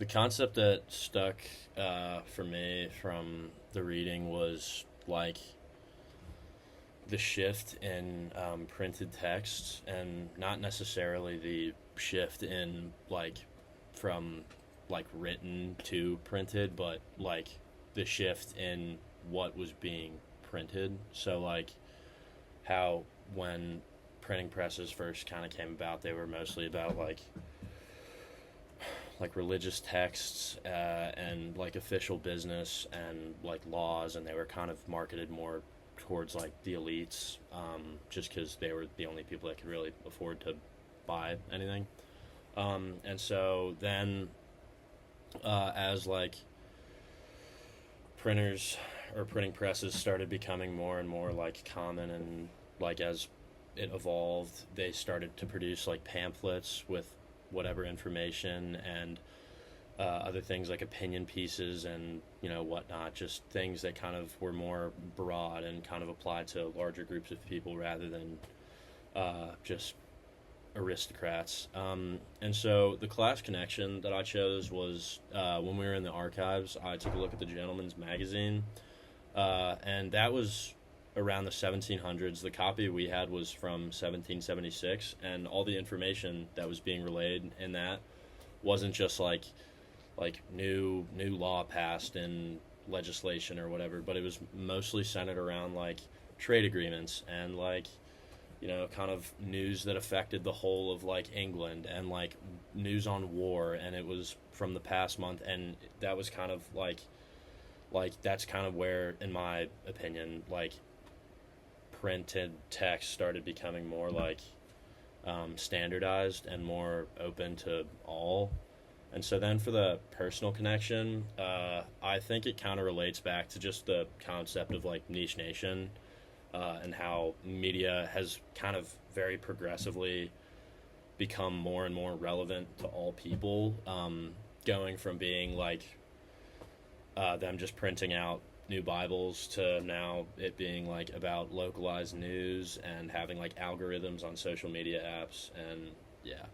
The concept that stuck for me from the reading was like the shift in printed text, and not necessarily the shift in like from like written to printed, but like the shift in what was being printed. So like how when printing presses first kind of came about, they were mostly about like religious texts and like official business and like laws, and they were kind of marketed more towards like the elites, just because they were the only people that could really afford to buy anything. And so then, as like printers or printing presses started becoming more and more like common, and like as it evolved, they started to produce like pamphlets with whatever information and other things like opinion pieces and whatnot, just things that kind of were more broad and kind of applied to larger groups of people rather than just aristocrats. And so the class connection that I chose was when we were in the archives, I took a look at the Gentleman's Magazine, and that was around the 1700s. The copy we had was from 1776, and all the information that was being relayed in that wasn't just like new law passed in legislation or whatever, but it was mostly centered around like trade agreements and like kind of news that affected the whole of like England, and like news on war, and it was from the past month, and that was kind of like that's kind of where, in my opinion, like printed text started becoming more like standardized and more open to all. And so then for the personal connection, I think it kind of relates back to just the concept of like niche nation, and how media has kind of very progressively become more and more relevant to all people, going from being like them just printing out new Bibles to now it being like about localized news and having like algorithms on social media apps. And yeah.